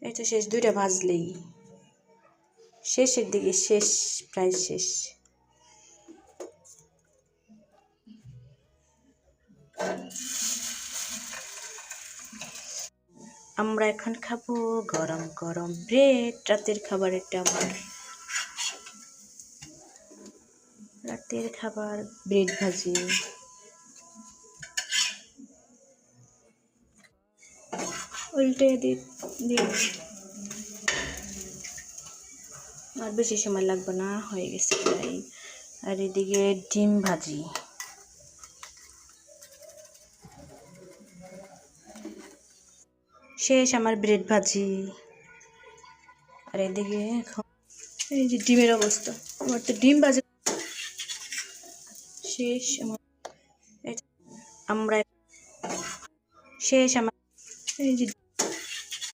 এই তো শেষ, দুইটা ভাজলেই শেষের দিকে, শেষ, প্রায় শেষ। আমরা এখন খাবো গরম গরম ব্রেড। রাতের খাবার এটা আমার, রাতের খাবার ব্রেড ভাজি। উল্টে দিয়ে আর বেশি সময় লাগবে না, হয়ে গেছে প্রায়। আর এদিকে ডিম ভাজি। শেষ আমার ব্রেড ভাজি। আর এদিকে এই যে ডিমের অবস্থা, আমার তো ডিম ভাজি শেষ আমার। আমরা শেষ আমার, এই যে